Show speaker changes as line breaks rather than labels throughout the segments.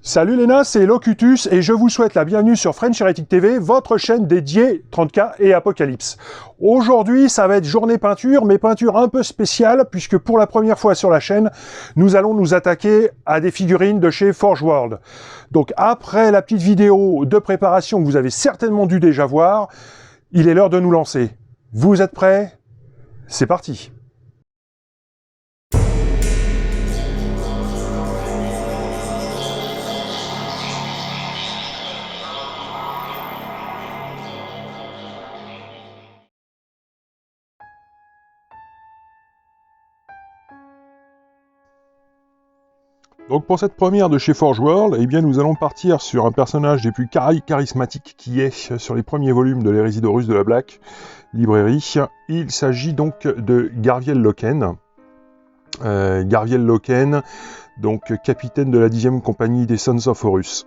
Salut Léna, c'est Locutus et je vous souhaite la bienvenue sur French Heretic TV, votre chaîne dédiée 30K et Apocalypse. Aujourd'hui, ça va être journée peinture, mais peinture un peu spéciale, puisque pour la première fois sur la chaîne, nous allons nous attaquer à des figurines de chez Forge World. Donc après la petite vidéo de préparation que vous avez certainement dû déjà voir, il est l'heure de nous lancer. Vous êtes prêts? C'est parti! Donc pour cette première de chez Forge World, eh bien nous allons partir sur un personnage des plus charismatiques qui est sur les premiers volumes de l'Hérésie d'Horus de la Black librairie. Il s'agit donc de Garviel Loken. Garviel Loken, donc capitaine de la 10e compagnie des Sons of Horus.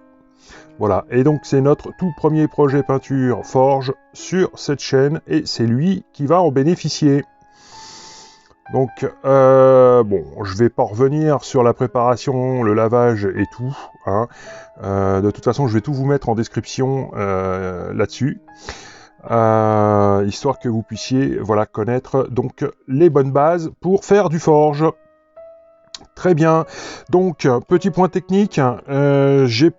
Voilà, et donc c'est notre tout premier projet peinture Forge sur cette chaîne, et c'est lui qui va en bénéficier. Donc, bon, je vais pas revenir sur la préparation, le lavage et tout, hein. De toute façon, je vais tout vous mettre en description là-dessus, histoire que vous puissiez, voilà, connaître donc les bonnes bases pour faire du forge. Très bien. Donc, petit point technique, j'ai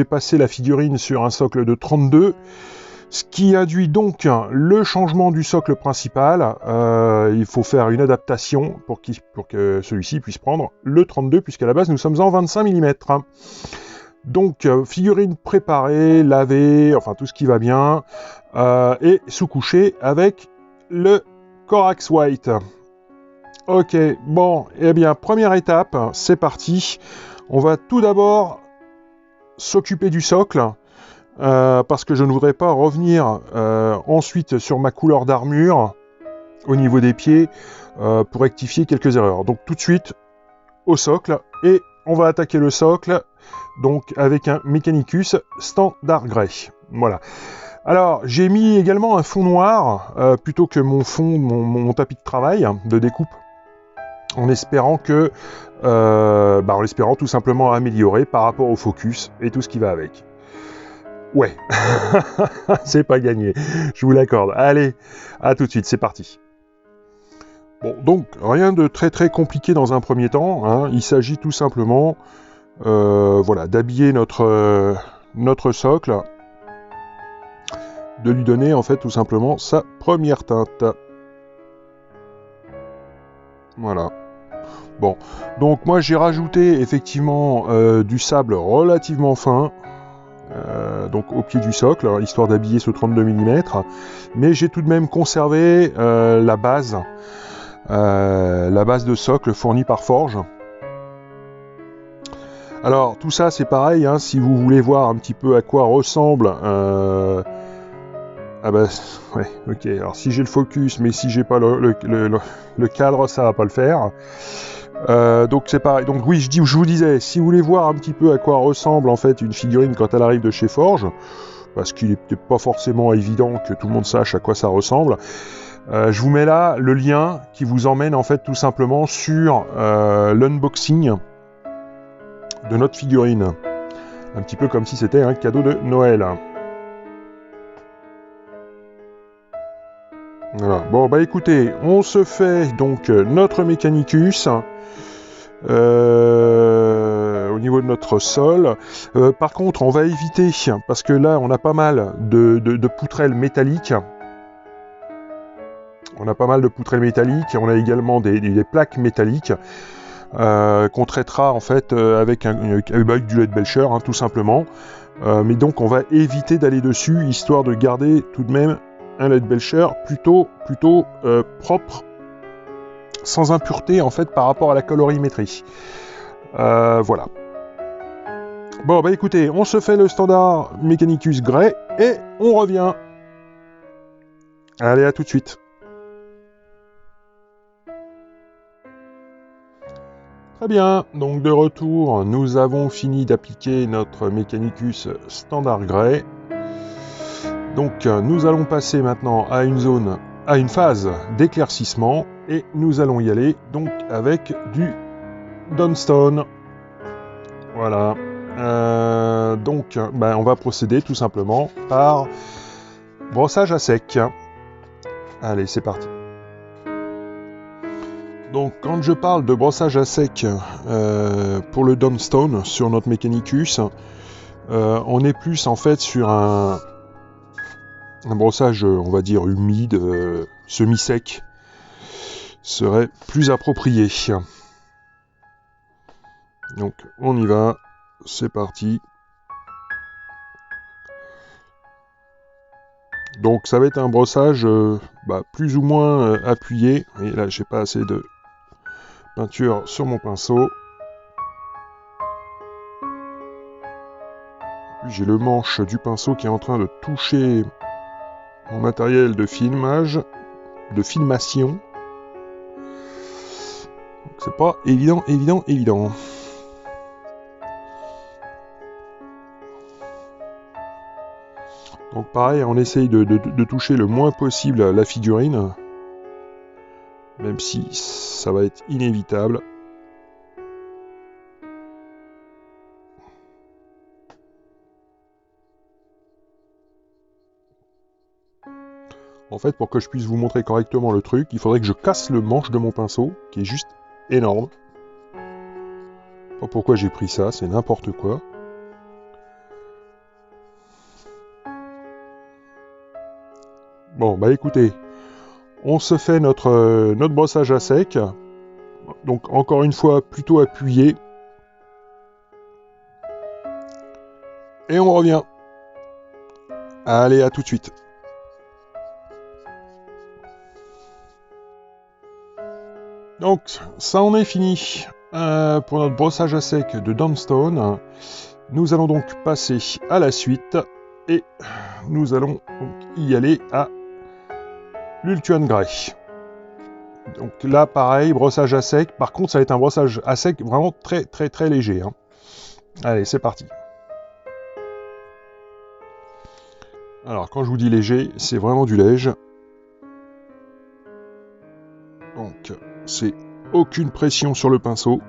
passé la figurine sur un socle de 32. Ce qui induit donc le changement du socle principal. Il faut faire une adaptation pour que celui-ci puisse prendre le 32, puisqu'à la base nous sommes en 25 mm. Donc figurine préparée, lavée, enfin tout ce qui va bien, et sous-couchée avec le Corax White. Ok, bon, eh bien première étape, c'est parti. On va tout d'abord s'occuper du socle. Parce que je ne voudrais pas revenir ensuite sur ma couleur d'armure au niveau des pieds pour rectifier quelques erreurs. Donc tout de suite au socle, et on va attaquer le socle donc avec un Mechanicus standard grey. Voilà. Alors j'ai mis également un fond noir plutôt que mon fond, mon tapis de travail de découpe, en espérant que en espérant tout simplement améliorer par rapport au focus et tout ce qui va avec. Ouais, c'est pas gagné, je vous l'accorde. Allez, à tout de suite, c'est parti. Bon, donc, rien de très très compliqué dans un premier temps, hein. Il s'agit tout simplement voilà, d'habiller notre socle, de lui donner en fait tout simplement sa première teinte. Voilà. Bon, donc moi j'ai rajouté effectivement du sable relativement fin, donc au pied du socle, histoire d'habiller ce 32 mm, mais j'ai tout de même conservé la base de socle fournie par Forge. Alors tout ça c'est pareil, hein, si vous voulez voir un petit peu à quoi ressemble ah bah ouais, ok, alors si j'ai le focus mais si j'ai pas le cadre, ça va pas le faire. Donc c'est pareil. Donc oui, je vous disais, si vous voulez voir un petit peu à quoi ressemble en fait une figurine quand elle arrive de chez Forge, parce qu'il n'est peut-être pas forcément évident que tout le monde sache à quoi ça ressemble, je vous mets là le lien qui vous emmène en fait tout simplement sur l'unboxing de notre figurine. Un petit peu comme si c'était un cadeau de Noël. Voilà. Bon bah écoutez, on se fait donc notre Mechanicus au niveau de notre sol. Par contre, on va éviter, parce que là on a pas mal de poutrelles métalliques. On a pas mal de poutrelles métalliques, on a également des plaques métalliques qu'on traitera en fait avec du lead belcher, hein, tout simplement. Mais donc on va éviter d'aller dessus, histoire de garder tout de même un lead belcher plutôt propre, sans impureté en fait par rapport à la colorimétrie. Voilà. Bon bah écoutez, on se fait le standard Mechanicus Grey et on revient. Allez, à tout de suite. Très bien, donc de retour, nous avons fini d'appliquer notre Mechanicus standard Grey. Donc nous allons passer maintenant à une phase d'éclaircissement, et nous allons y aller donc avec du Dawnstone. Voilà, Donc, on va procéder tout simplement par brossage à sec. Allez, c'est parti. Donc, quand je parle de brossage à sec pour le Dawnstone sur notre Mechanicus, on est plus en fait sur un brossage, on va dire, humide, semi-sec, serait plus approprié. Donc, on y va, c'est parti. Donc, ça va être un brossage plus ou moins appuyé. Et là, j'ai pas assez de peinture sur mon pinceau. J'ai le manche du pinceau qui est en train de toucher mon matériel de filmage, de filmation. Donc, c'est pas évident. Donc pareil, on essaye de toucher le moins possible la figurine, même si ça va être inévitable. En fait, pour que je puisse vous montrer correctement le truc, il faudrait que je casse le manche de mon pinceau, qui est juste énorme. Je sais pas pourquoi j'ai pris ça, c'est n'importe quoi. Bon, écoutez, on se fait notre brossage à sec. Donc encore une fois, plutôt appuyé. Et on revient. Allez, à tout de suite. Donc, ça en est fini pour notre brossage à sec de Dawnstone. Nous allons donc passer à la suite et nous allons donc y aller à l'Ultuan Grey. Donc là, pareil, brossage à sec. Par contre, ça va être un brossage à sec vraiment très léger. Allez, c'est parti. Alors, quand je vous dis léger, c'est vraiment du léger. Donc, c'est aucune pression sur le pinceau.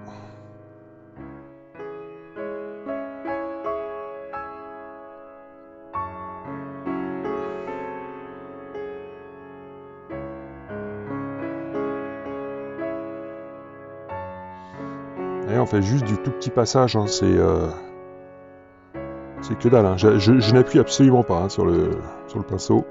Et on fait juste du tout petit passage, c'est que dalle. Je n'appuie absolument pas sur le pinceau.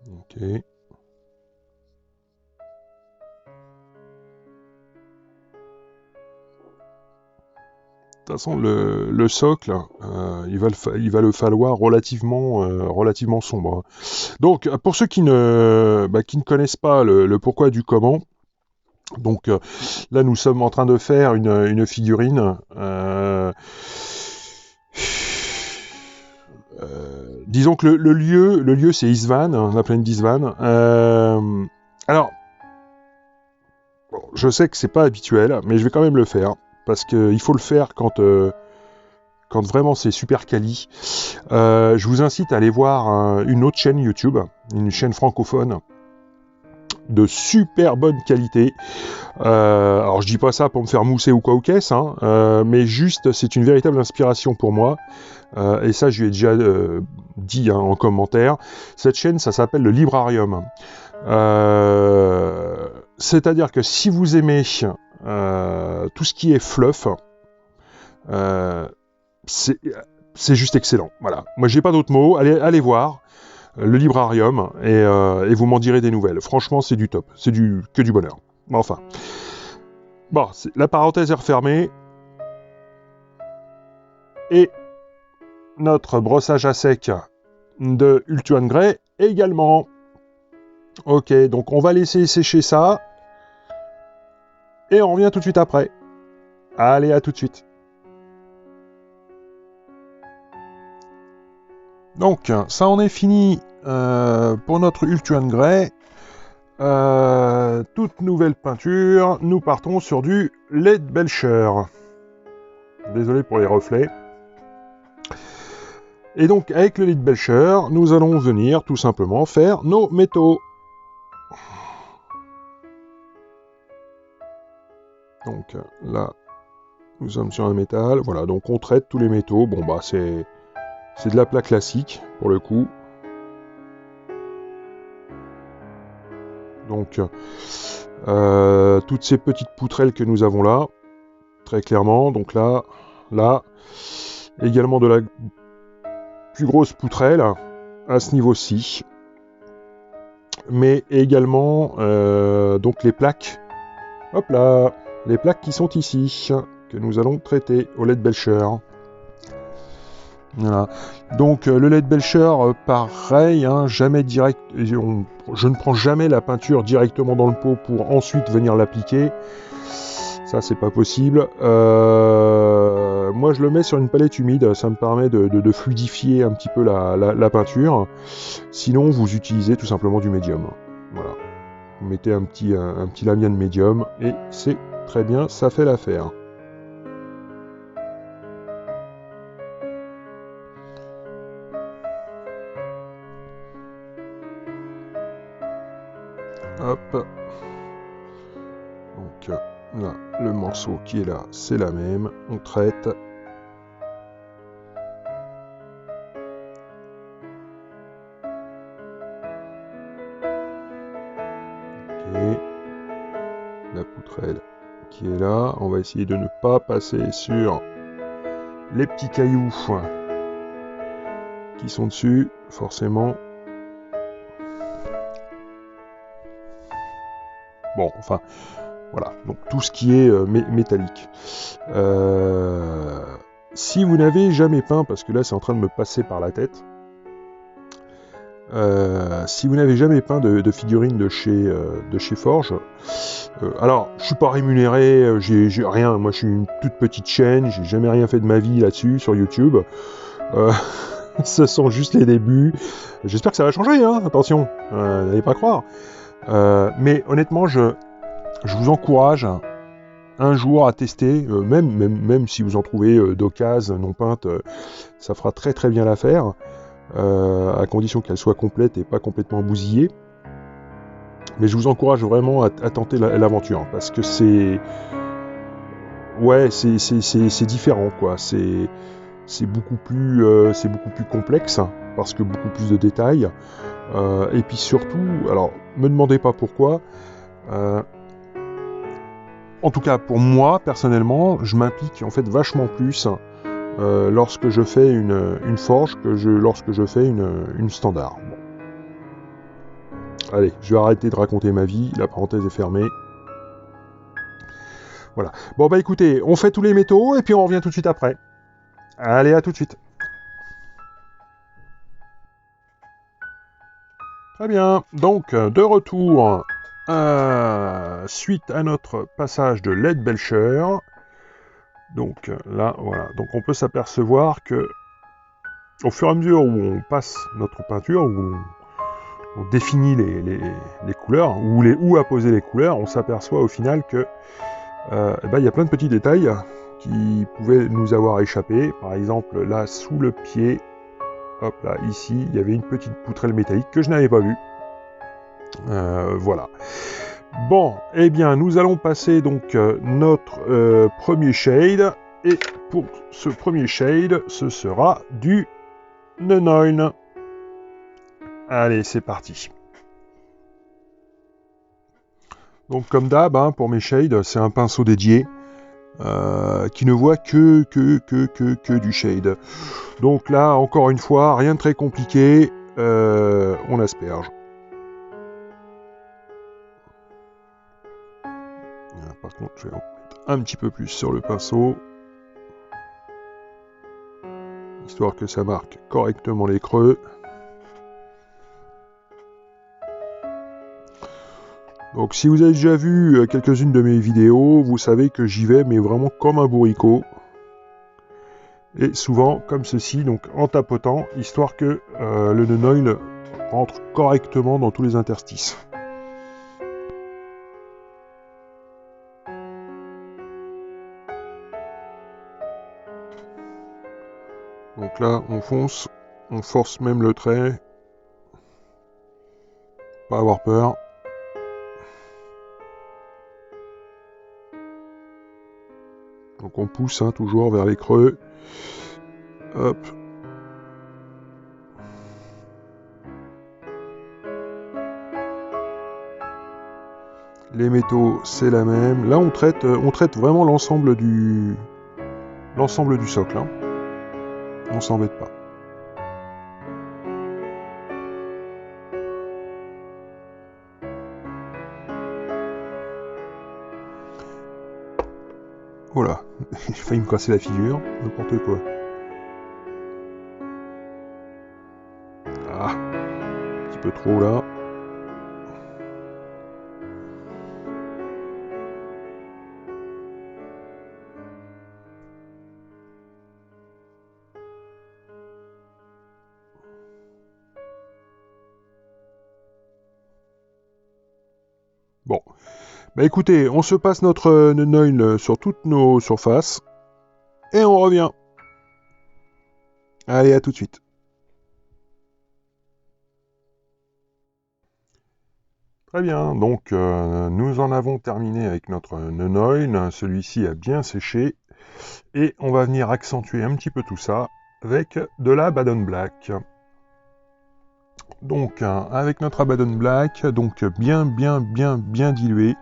Ok. De toute façon, le socle, il va le falloir relativement sombre. Donc, pour ceux qui ne connaissent pas le pourquoi du comment, donc là, nous sommes en train de faire une figurine. Disons que le lieu c'est Isvan, la plaine d'Isvan. Alors, bon, je sais que c'est pas habituel, mais je vais quand même le faire parce qu'il faut le faire quand vraiment c'est super quali. Je vous incite à aller voir une autre chaîne YouTube, une chaîne francophone de super bonne qualité. Alors je dis pas ça pour me faire mousser ou quoi ou qu'est-ce, mais juste c'est une véritable inspiration pour moi. Et ça je lui ai déjà dit en commentaire. Cette chaîne ça s'appelle le Librarium. C'est-à-dire que si vous aimez tout ce qui est fluff, c'est juste excellent. Voilà. Moi j'ai pas d'autres mots. Allez voir le Librarium et vous m'en direz des nouvelles. Franchement c'est du top. C'est que du bonheur. Enfin. Bon, la parenthèse est refermée. Et notre brossage à sec de Ultuan Grey également. Ok, donc on va laisser sécher ça. Et on revient tout de suite après. Allez, à tout de suite. Donc, ça en est fini pour notre Ultuan Grey. Toute nouvelle peinture, nous partons sur du Leadbelcher. Désolé pour les reflets. Et donc, avec le Leadbelcher, nous allons venir tout simplement faire nos métaux. Donc là, nous sommes sur un métal. Voilà, donc on traite tous les métaux. Bon, bah, c'est de la plaque classique, pour le coup. Donc, toutes ces petites poutrelles que nous avons là, très clairement. Donc là, également de la plus grosse poutrelle, à ce niveau-ci. Mais également, donc les plaques. Hop là, les plaques qui sont ici, que nous allons traiter au Leadbelcher. Voilà. Donc le Leadbelcher, pareil, hein, jamais direct. Je ne prends jamais la peinture directement dans le pot pour ensuite venir l'appliquer. Ça, c'est pas possible. Moi, je le mets sur une palette humide. Ça me permet de fluidifier un petit peu la peinture. Sinon, vous utilisez tout simplement du médium. Voilà. Vous mettez un petit Lamian médium et c'est très bien, ça fait l'affaire. Hop. Donc là, le morceau qui est là, c'est la même. On traite. Ok. La poutrelle qui est là. On va essayer de ne pas passer sur les petits cailloux qui sont dessus, forcément. Bon, enfin, voilà. Donc tout ce qui est métallique. Si vous n'avez jamais peint, parce que là c'est en train de me passer par la tête, si vous n'avez jamais peint de figurines de chez Forge, alors je suis pas rémunéré, j'ai rien, moi je suis une toute petite chaîne, j'ai jamais rien fait de ma vie là-dessus sur YouTube. Ce sont juste les débuts. J'espère que ça va changer, hein, attention, n'allez pas croire. Mais honnêtement, je vous encourage un jour à tester, même si vous en trouvez d'occasion non peinte, ça fera très très bien l'affaire, à condition qu'elle soit complète et pas complètement bousillée. Mais je vous encourage vraiment à tenter l'aventure, parce que c'est... Ouais, c'est différent, quoi. C'est beaucoup plus complexe, parce que beaucoup plus de détails. Et puis surtout, alors, me demandez pas pourquoi, en tout cas pour moi, personnellement, je m'implique en fait vachement plus lorsque je fais une forge que lorsque je fais une standard. Bon. Allez, je vais arrêter de raconter ma vie, la parenthèse est fermée. Voilà. Bon bah écoutez, on fait tous les métaux et puis on revient tout de suite après. Allez, à tout de suite. Très bien, donc de retour suite à notre passage de Leadbelcher. Donc là, voilà, donc on peut s'apercevoir que au fur et à mesure où on passe notre peinture, où on définit les couleurs, où à poser les couleurs, on s'aperçoit au final que il y a plein de petits détails qui pouvaient nous avoir échappé. Par exemple, là, sous le pied, hop là, ici, il y avait une petite poutrelle métallique que je n'avais pas vue. Voilà. Bon, eh bien, nous allons passer donc notre premier shade. Et pour ce premier shade, ce sera du Nenoin. Allez, c'est parti. Donc comme d'hab, hein, pour mes shades, c'est un pinceau dédié qui ne voit que du shade. Donc là, encore une fois, rien de très compliqué, on asperge. Par contre, je vais en mettre un petit peu plus sur le pinceau, histoire que ça marque correctement les creux. Donc si vous avez déjà vu quelques-unes de mes vidéos, vous savez que j'y vais, mais vraiment comme un bourricot. Et souvent comme ceci, donc en tapotant, histoire que le nœud oil rentre correctement dans tous les interstices. Donc là, on fonce, on force même le trait, pas avoir peur. Donc on pousse hein, toujours vers les creux. Hop. Les métaux, c'est la même. Là, on traite vraiment l'ensemble du socle. Hein. On s'embête pas. Voilà, j'ai failli me casser la figure, n'importe quoi. Ah, un petit peu trop là. Bon, bah écoutez, on se passe notre nœud oil sur toutes nos surfaces et on revient. Allez, à tout de suite. Très bien, donc nous en avons terminé avec notre nœud oil. Celui-ci a bien séché et on va venir accentuer un petit peu tout ça avec de la Abaddon Black. Donc avec notre Abaddon Black, donc bien dilué.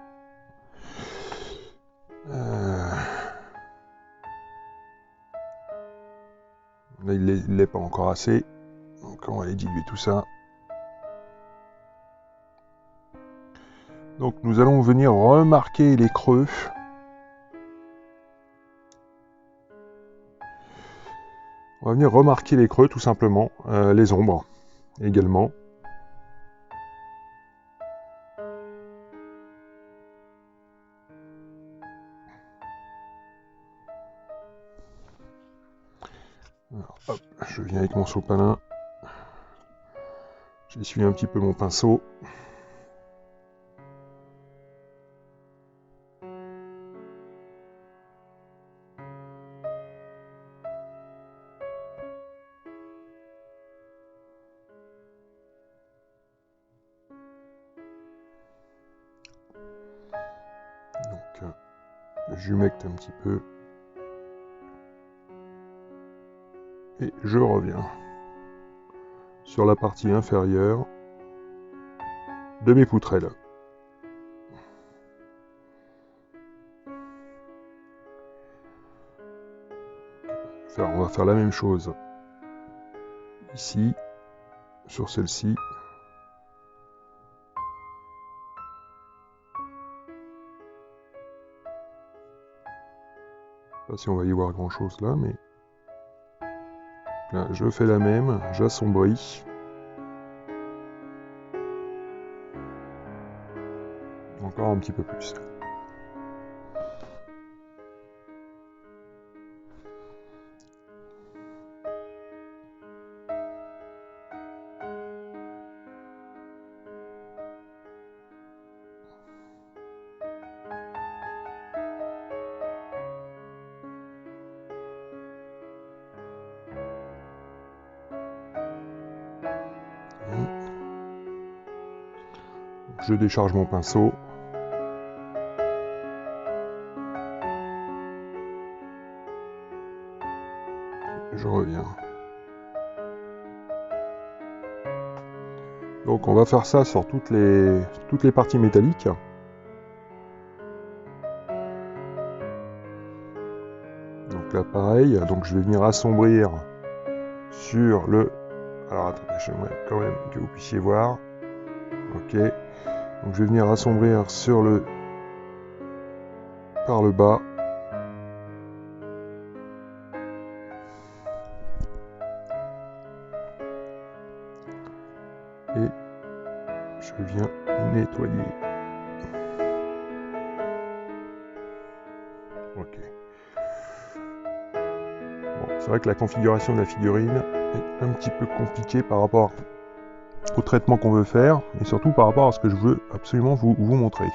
Là, il l'est pas encore assez. Donc on va aller diluer tout ça. Donc nous allons venir remarquer les creux. On va venir remarquer les creux tout simplement, les ombres également. Alors, hop, je viens avec mon sopalin. J'essuie un petit peu mon pinceau. Donc, j'humecte un petit peu. Et je reviens sur la partie inférieure de mes poutrelles. On va faire la même chose ici, sur celle-ci. Je sais pas si on va y voir grand chose là, mais là, je fais la même, j'assombris. Encore un petit peu plus. Je décharge mon pinceau. Je reviens. Donc on va faire ça sur toutes les parties métalliques. Donc là pareil, donc je vais venir assombrir sur le... Alors attendez, j'aimerais quand même que vous puissiez voir. Ok. Donc je vais venir assombrir sur le... par le bas. Et je viens nettoyer. Ok. Bon, C'est vrai que la configuration de la figurine est un petit peu compliquée par rapport au traitement qu'on veut faire, et surtout par rapport à ce que je veux absolument vous montrer.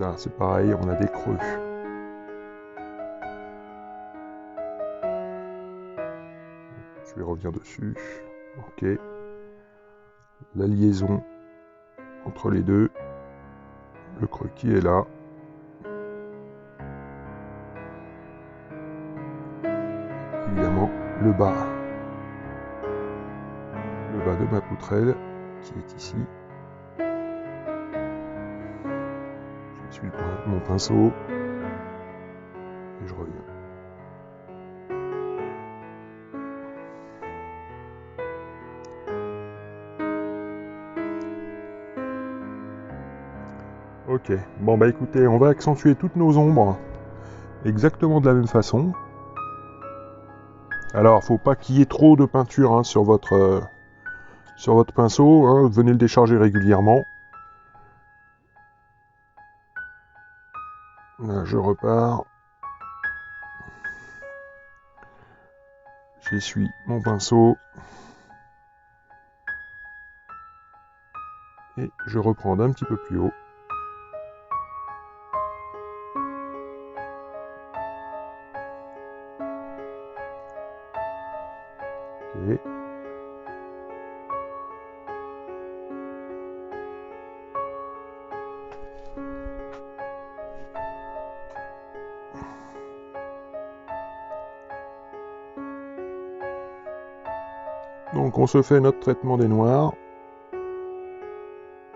Là, c'est pareil, on a des creux. Je vais revenir dessus. Ok. La liaison entre les deux. Le creux qui est là. Évidemment, le bas. Le bas de ma poutrelle qui est ici. Je suis mon pinceau. Et je reviens. Ok, bon bah écoutez, on va accentuer toutes nos ombres exactement de la même façon. Alors, faut pas qu'il y ait trop de peinture hein, sur votre pinceau, hein, venez le décharger régulièrement. Là, je repars. J'essuie mon pinceau. Et je reprends d'un petit peu plus haut. Ok. Donc on se fait notre traitement des noirs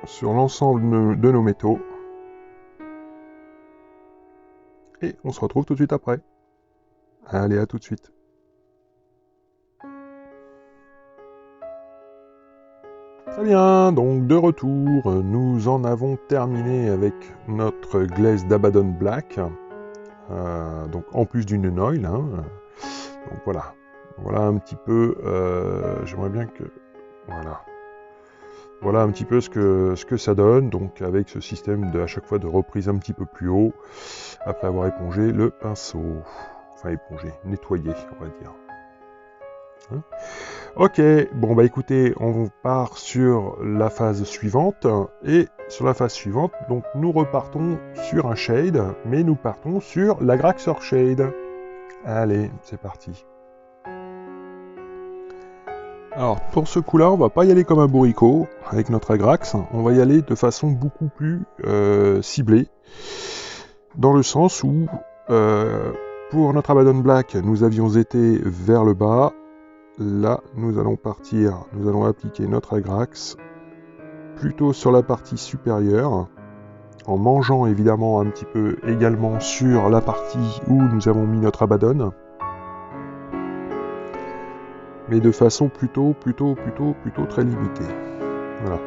sur l'ensemble de nos métaux. Et on se retrouve tout de suite après. Allez, à tout de suite. Très bien, donc de retour, nous en avons terminé avec notre glaise d'Abaddon Black. Donc en plus du Nenoil. Hein. Donc voilà. Voilà un petit peu. J'aimerais bien que. Voilà. Voilà un petit peu ce que ça donne, donc avec ce système à chaque fois de reprise un petit peu plus haut, après avoir épongé le pinceau. Enfin épongé, nettoyé, on va dire. Hein, ok, bon bah écoutez, on part sur la phase suivante, et sur la phase suivante, donc nous repartons sur un shade, mais nous partons sur l'Agraxor Shade. Allez, c'est parti. Alors pour ce coup-là, on va pas y aller comme un bourricot avec notre Agrax, on va y aller de façon beaucoup plus ciblée, dans le sens où pour notre Abaddon Black, nous avions été vers le bas, là nous allons partir, nous allons appliquer notre Agrax plutôt sur la partie supérieure, en mangeant évidemment un petit peu également sur la partie où nous avons mis notre Abaddon, mais de façon plutôt très limitée. Voilà.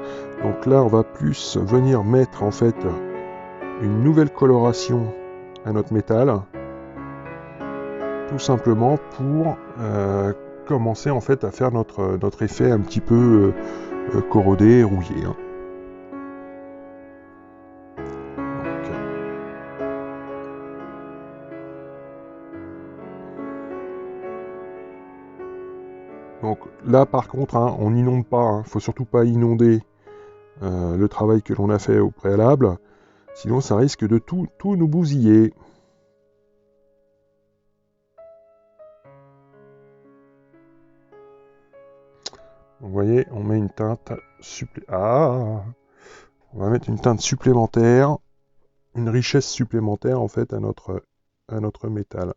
Donc là, on va plus venir mettre en fait une nouvelle coloration à notre métal, tout simplement pour commencer en fait à faire notre effet un petit peu corrodé, rouillé. Hein. Donc là par contre, hein, on n'inonde pas, hein, faut surtout pas inonder le travail que l'on a fait au préalable, sinon ça risque de tout nous bousiller. Vous voyez, on met une teinte on va mettre une teinte supplémentaire, une richesse supplémentaire en fait à notre métal.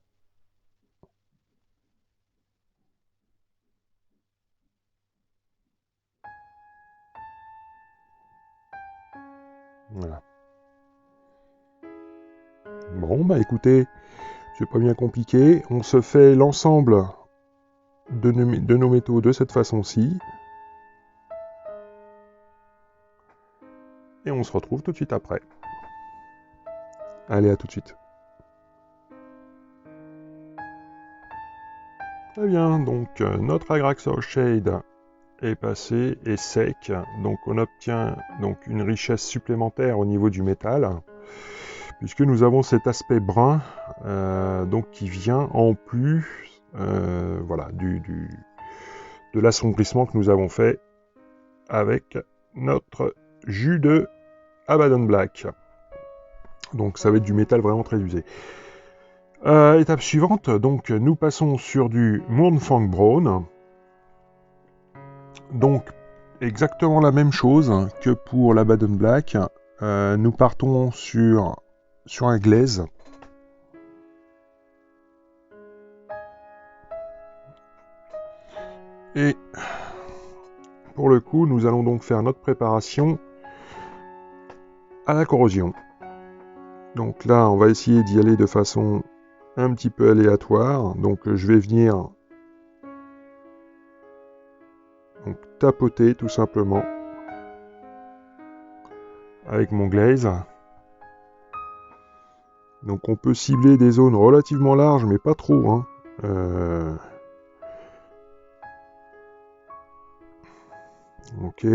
Voilà. Bon, bah écoutez, c'est pas bien compliqué. On se fait l'ensemble de nos métaux de cette façon-ci. et on se retrouve tout de suite après. Allez, à tout de suite. Très bien, donc notre Agraxos Shade est passé, est sec, donc on obtient donc une richesse supplémentaire au niveau du métal, puisque nous avons cet aspect brun, donc qui vient en plus, voilà, de l'assombrissement que nous avons fait avec notre jus de Abaddon Black. Donc ça va être du métal vraiment très usé. Étape suivante, donc nous passons sur du Mournfang Brown. Donc exactement la même chose que pour l'Abaddon Black. Nous partons sur un glaze. Et pour le coup, nous allons donc faire notre préparation à la corrosion. Donc là, on va essayer d'y aller de façon un petit peu aléatoire. Donc je vais venir donc, tapoter tout simplement avec mon glaze. Donc on peut cibler des zones relativement larges, mais pas trop. Hein. Ok.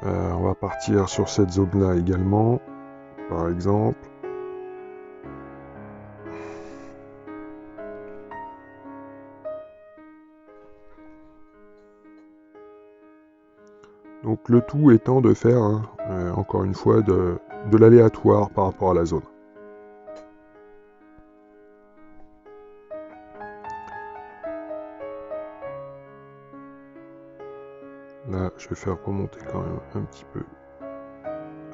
On va partir sur cette zone-là également, par exemple. Donc le tout étant de faire, encore une fois, de l'aléatoire par rapport à la zone. Là, je vais faire remonter quand même un petit peu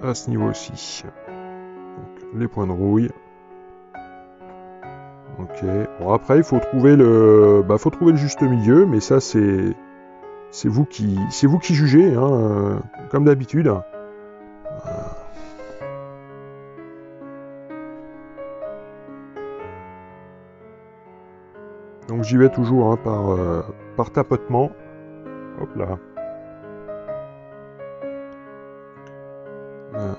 à ce niveau-ci. Donc les points de rouille. Ok. Bon après, il faut trouver le juste milieu, mais ça c'est vous qui jugez, hein, comme d'habitude. Donc j'y vais toujours hein, par tapotement. Hop là. Là,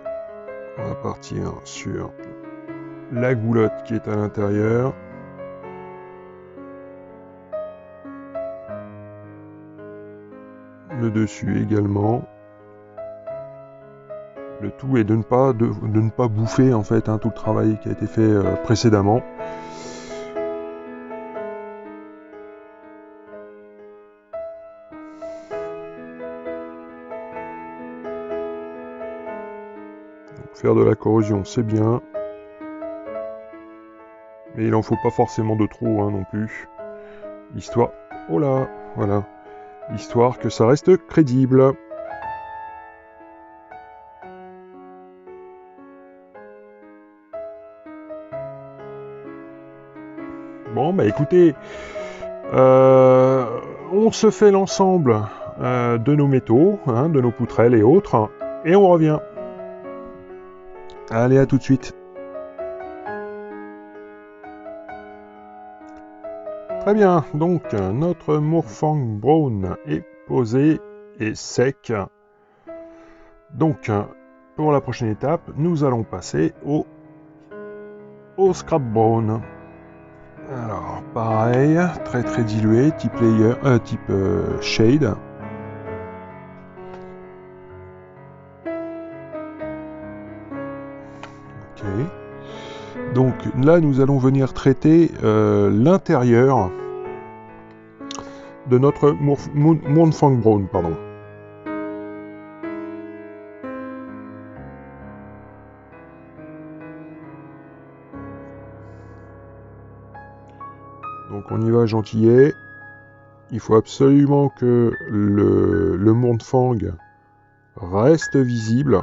on va partir sur la goulotte qui est à l'intérieur. Le dessus également. Le tout est de ne pas bouffer en fait hein, tout le travail qui a été fait précédemment. Donc, faire de la corrosion c'est bien. Mais il n'en faut pas forcément de trop hein, non plus. Histoire. Oh là, voilà. Histoire que ça reste crédible. Bon, bah écoutez, on se fait l'ensemble de nos métaux, hein, de nos poutrelles et autres, et on revient. Allez, à tout de suite. Très bien, donc notre Mournfang Brown est posé et sec. Donc, pour la prochaine étape, nous allons passer au Scrap Brown. Alors, pareil, très très dilué, type layer, type shade. Ok. Donc là, nous allons venir traiter l'intérieur de notre Mournfang Brown, pardon. Donc on y va gentillet. Il faut absolument que le Mournfang reste visible.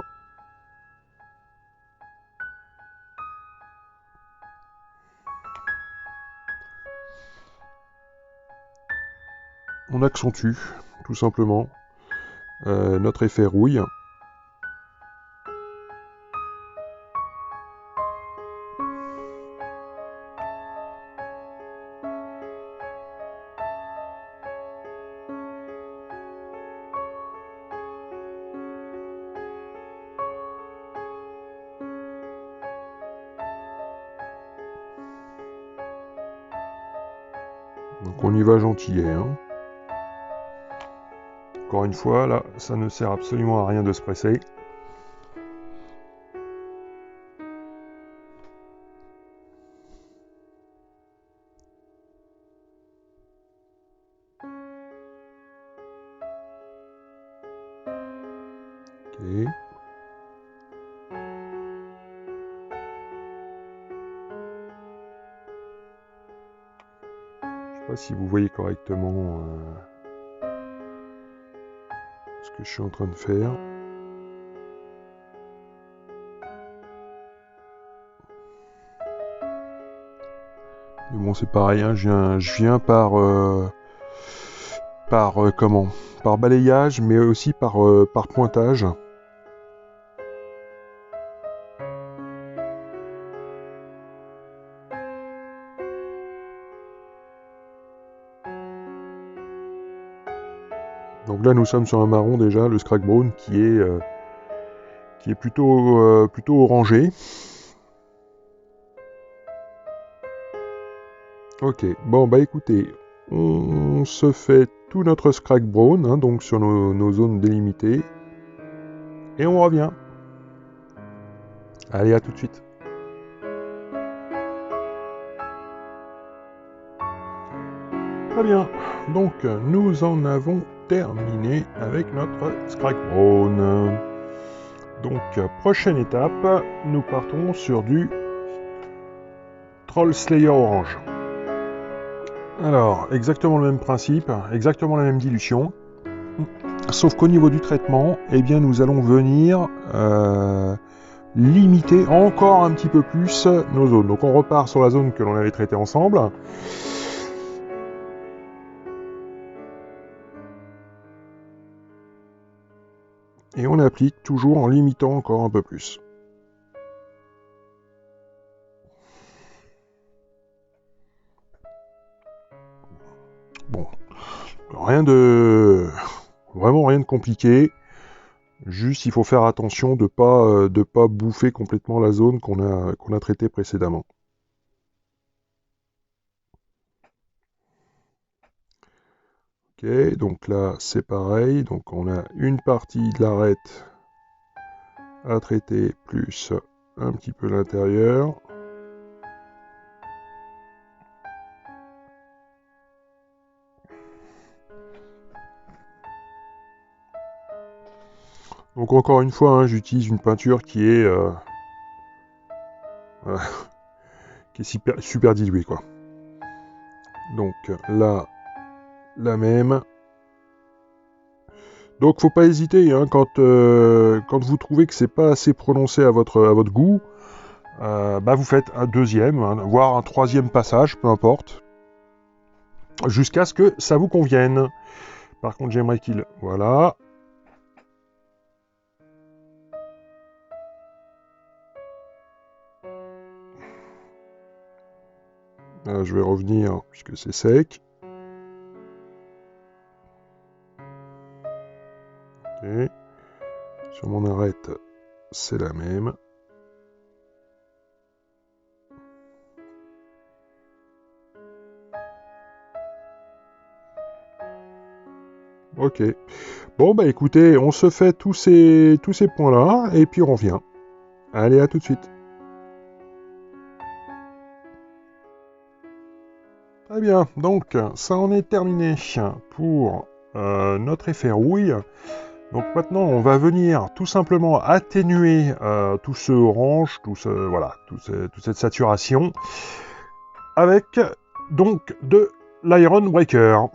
On accentue, tout simplement, notre effet rouille. Donc on y va gentillet. Hein. Encore une fois, là, ça ne sert absolument à rien de se presser. Ok. Je sais pas si vous voyez correctement ce que je suis en train de faire. Mais bon, c'est pareil, hein, je viens par comment? Par balayage, mais aussi par pointage. Donc là, nous sommes sur un marron déjà, le Scrag Brown, qui est plutôt orangé. Ok, bon bah écoutez, on se fait tout notre Scrag Brown, hein, donc sur nos zones délimitées, et on revient. Allez, à tout de suite. Très bien, donc nous en avons terminé avec notre Scrag Brown. Donc, prochaine étape, nous partons sur du Troll Slayer Orange. Alors, exactement le même principe, exactement la même dilution, sauf qu'au niveau du traitement, eh bien, nous allons venir limiter encore un petit peu plus nos zones. Donc, on repart sur la zone que l'on avait traitée ensemble. Et on applique toujours en limitant encore un peu plus. Bon, vraiment rien de compliqué. Juste, il faut faire attention de pas bouffer complètement la zone qu'on a traitée précédemment. Ok, donc là c'est pareil. Donc on a une partie de l'arête à traiter plus un petit peu l'intérieur. Donc encore une fois, hein, j'utilise une peinture qui est super diluée, quoi. Donc là, la même. Donc faut pas hésiter, hein, quand vous trouvez que c'est pas assez prononcé à votre goût, bah vous faites un deuxième, hein, voire un troisième passage, peu importe, jusqu'à ce que ça vous convienne. Par contre, j'aimerais qu'il... Voilà. Là, je vais revenir, puisque c'est sec. Okay. Sur mon arête, c'est la même. Ok. Bon, bah écoutez, on se fait tous ces points-là, et puis on revient. Allez, à tout de suite. Très bien, donc ça en est terminé pour notre effet rouille. Donc maintenant, on va venir tout simplement atténuer tout ce orange, voilà, toute cette saturation, avec donc de l'Iron Breaker.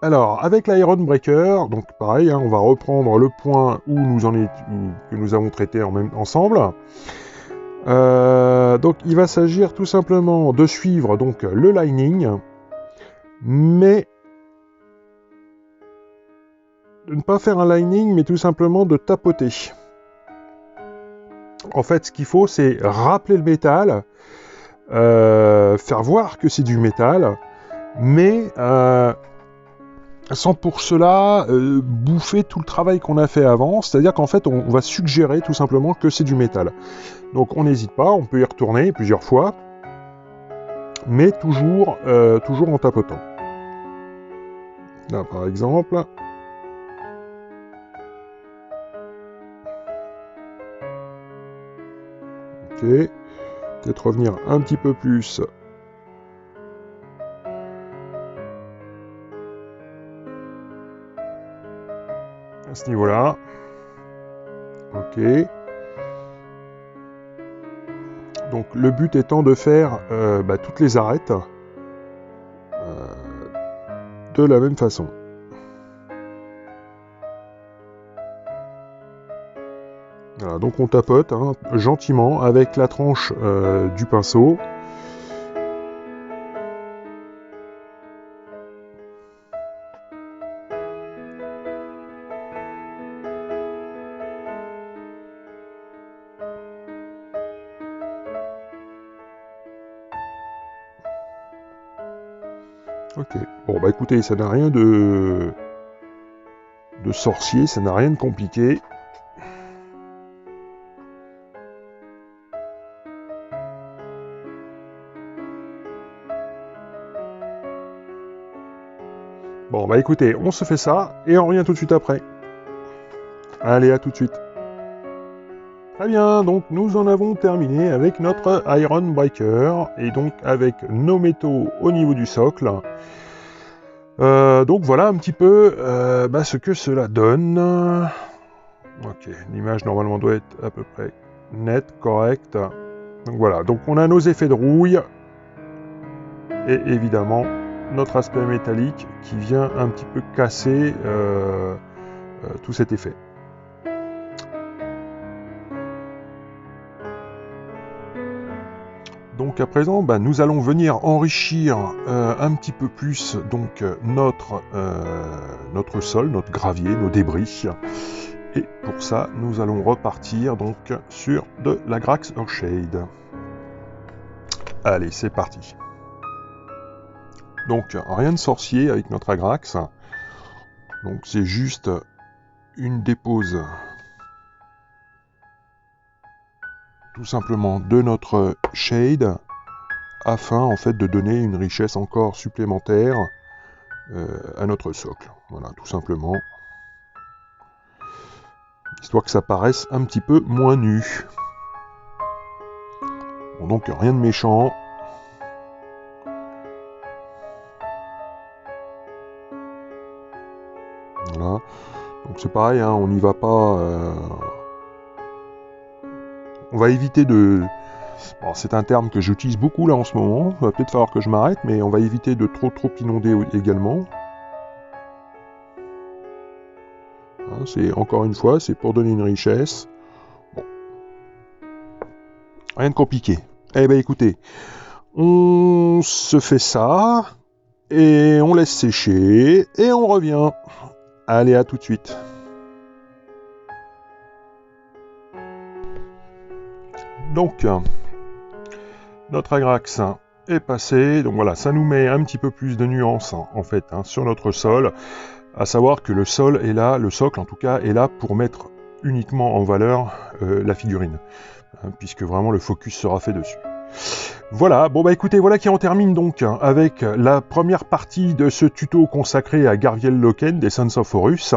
Alors, avec l'Iron Breaker, donc pareil, hein, on va reprendre le point que nous avons traité ensemble. Donc, il va s'agir tout simplement de suivre donc le lining, mais de ne pas faire un lining, mais tout simplement de tapoter. En fait, ce qu'il faut, c'est rappeler le métal, faire voir que c'est du métal, mais sans pour cela bouffer tout le travail qu'on a fait avant. C'est-à-dire qu'en fait, on va suggérer tout simplement que c'est du métal. Donc on n'hésite pas, on peut y retourner plusieurs fois. mais toujours en tapotant. Là, par exemple. Ok. Peut-être revenir un petit peu plus. À ce niveau-là. Ok. Donc le but étant de faire toutes les arêtes de la même façon. Voilà, donc on tapote gentiment avec la tranche du pinceau. Ok, bon bah écoutez, ça n'a rien de sorcier, ça n'a rien de compliqué. Bon bah écoutez, on se fait ça et on revient tout de suite après. Allez, à tout de suite. Très bien, donc nous en avons terminé avec notre Iron Breaker et donc avec nos métaux au niveau du socle. Donc voilà un petit peu ce que cela donne. Ok, l'image normalement doit être à peu près nette, correcte. Donc voilà, donc on a nos effets de rouille et évidemment notre aspect métallique qui vient un petit peu casser tout cet effet. Donc à présent, nous allons venir enrichir un petit peu plus donc notre sol, notre gravier, nos débris. Et pour ça, nous allons repartir donc sur de l'Agrax Earthshade. Allez, c'est parti. Donc rien de sorcier avec notre Agrax. Donc c'est juste une dépose tout simplement de notre shade afin en fait de donner une richesse encore supplémentaire à notre socle. Voilà, tout simplement. Histoire que ça paraisse un petit peu moins nu. Bon, donc rien de méchant. Voilà. Donc c'est pareil, on n'y va pas... On va éviter de... Bon, c'est un terme que j'utilise beaucoup là en ce moment, il va peut-être falloir que je m'arrête, mais on va éviter de trop inonder également. C'est encore une fois, c'est pour donner une richesse. Bon. Rien de compliqué. Eh ben écoutez, on se fait ça, et on laisse sécher, et on revient. Allez, à tout de suite. Donc, notre Agrax est passé, donc voilà, ça nous met un petit peu plus de nuances en fait sur notre sol, à savoir que le sol est là, le socle en tout cas, est là pour mettre uniquement en valeur la figurine, puisque vraiment le focus sera fait dessus. Voilà, bon écoutez, voilà qui en termine donc avec la première partie de ce tuto consacré à Garviel Loken des Sons of Horus.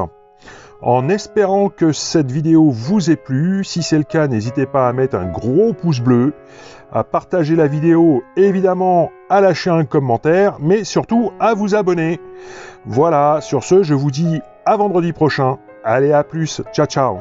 En espérant que cette vidéo vous ait plu, si c'est le cas, n'hésitez pas à mettre un gros pouce bleu, à partager la vidéo, évidemment à lâcher un commentaire, mais surtout à vous abonner. Voilà, sur ce, je vous dis à vendredi prochain. Allez, à plus, ciao ciao.